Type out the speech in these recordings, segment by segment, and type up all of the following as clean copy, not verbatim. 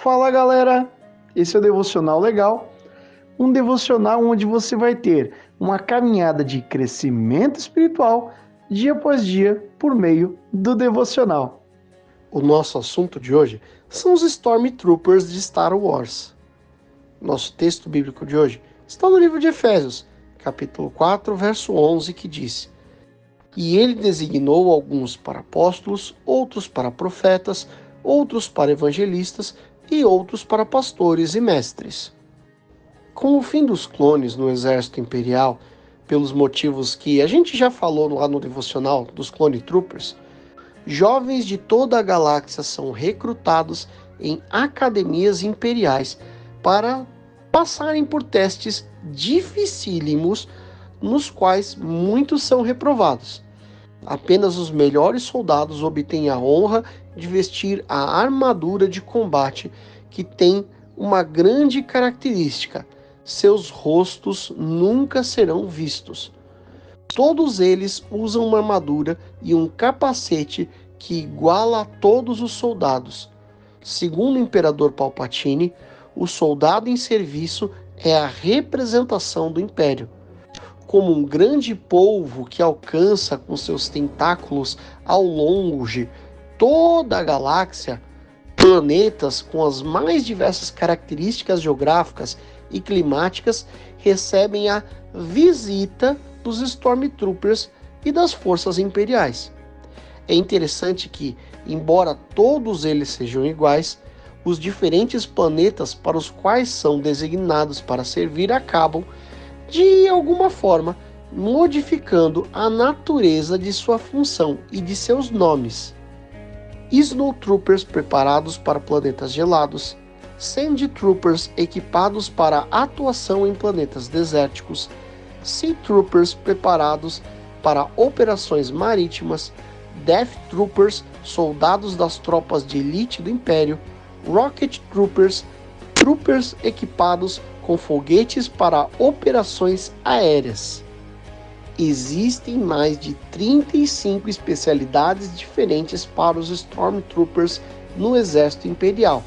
Fala galera, esse é o Devocional Legal, um devocional onde você vai ter uma caminhada de crescimento espiritual dia após dia por meio do devocional. O nosso assunto de hoje são os Stormtroopers de Star Wars. Nosso texto bíblico de hoje está no livro de Efésios, capítulo 4, verso 11, que diz: E ele designou alguns para apóstolos, outros para profetas, outros para evangelistas e outros para pastores e mestres. Com o fim dos clones no exército imperial, pelos motivos que a gente já falou lá no devocional dos Clone Troopers, jovens de toda a galáxia são recrutados em academias imperiais para passarem por testes dificílimos, nos quais muitos são reprovados. Apenas os melhores soldados obtêm a honra de vestir a armadura de combate, que tem uma grande característica: seus rostos nunca serão vistos. Todos eles usam uma armadura e um capacete que iguala a todos os soldados. Segundo o Imperador Palpatine, o soldado em serviço é a representação do Império. Como um grande polvo que alcança com seus tentáculos ao longe toda a galáxia, planetas com as mais diversas características geográficas e climáticas recebem a visita dos Stormtroopers e das forças imperiais. É interessante que, embora todos eles sejam iguais, os diferentes planetas para os quais são designados para servir acabam, de alguma forma, modificando a natureza de sua função e de seus nomes. Snowtroopers preparados para planetas gelados, Sandtroopers equipados para atuação em planetas desérticos, Sea Troopers preparados para operações marítimas, Death Troopers, soldados das tropas de elite do Império, Rocket Troopers, troopers equipados com foguetes para operações aéreas. Existem mais de 35 especialidades diferentes para os Stormtroopers no Exército Imperial,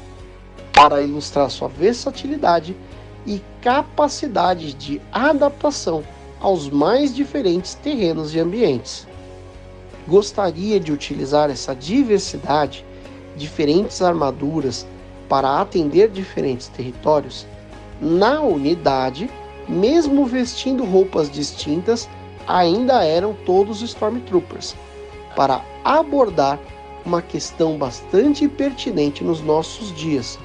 para ilustrar sua versatilidade e capacidade de adaptação aos mais diferentes terrenos e ambientes. Gostaria de utilizar essa diversidade, diferentes armaduras, para atender diferentes territórios? Na unidade, mesmo vestindo roupas distintas, ainda eram todos Stormtroopers, para abordar uma questão bastante pertinente nos nossos dias: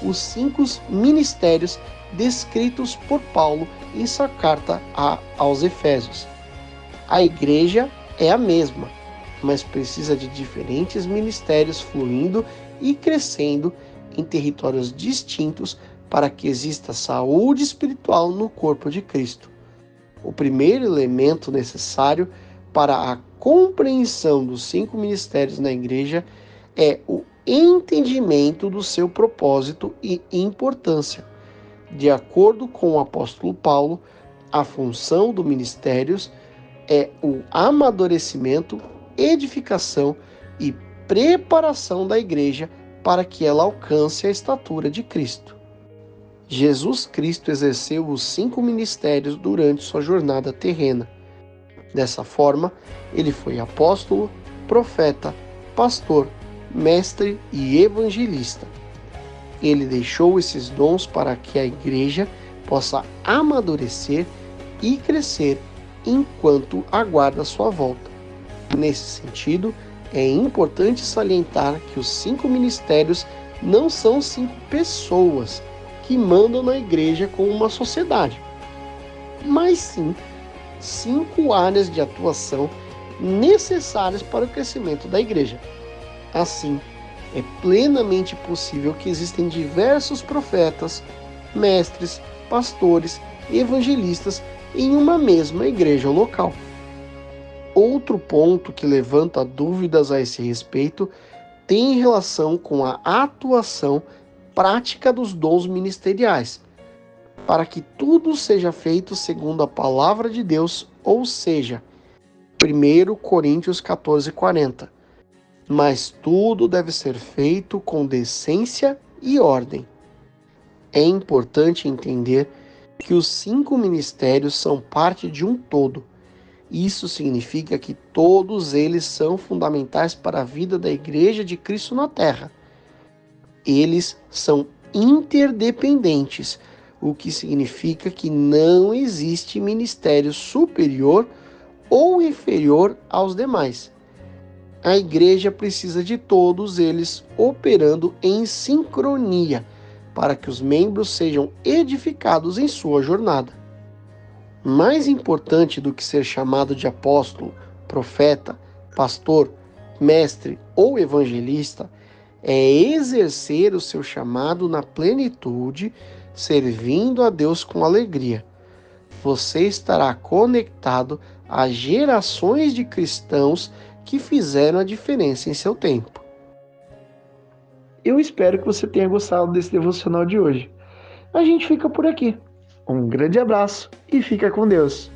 os 5 ministérios descritos por Paulo em sua carta aos Efésios. A igreja é a mesma, mas precisa de diferentes ministérios fluindo e crescendo em territórios distintos para que exista saúde espiritual no corpo de Cristo. O primeiro elemento necessário para a compreensão dos 5 ministérios na igreja é o entendimento do seu propósito e importância. De acordo com o apóstolo Paulo, a função do ministérios é o amadurecimento, edificação e preparação da igreja para que ela alcance a estatura de Cristo. Jesus Cristo exerceu os 5 ministérios durante sua jornada terrena. Dessa forma, ele foi apóstolo, profeta, pastor, mestre e evangelista. Ele deixou esses dons para que a igreja possa amadurecer e crescer enquanto aguarda sua volta. Nesse sentido, é importante salientar que os 5 ministérios não são 5 pessoas que mandam na igreja como uma sociedade, mas sim 5 áreas de atuação necessárias para o crescimento da igreja. Assim, é plenamente possível que existem diversos profetas, mestres, pastores e evangelistas em uma mesma igreja local. Outro ponto que levanta dúvidas a esse respeito tem relação com a atuação prática dos dons ministeriais, para que tudo seja feito segundo a palavra de Deus, ou seja, 1 Coríntios 14:40. mas tudo deve ser feito com decência e ordem. É importante entender que os 5 ministérios são parte de um todo. Isso significa que todos eles são fundamentais para a vida da Igreja de Cristo na Terra. Eles são interdependentes, o que significa que não existe ministério superior ou inferior aos demais. A Igreja precisa de todos eles operando em sincronia, para que os membros sejam edificados em sua jornada. Mais importante do que ser chamado de apóstolo, profeta, pastor, mestre ou evangelista é exercer o seu chamado na plenitude, servindo a Deus com alegria. Você estará conectado a gerações de cristãos que fizeram a diferença em seu tempo. Eu espero que você tenha gostado desse devocional de hoje. A gente fica por aqui. Um grande abraço e fica com Deus.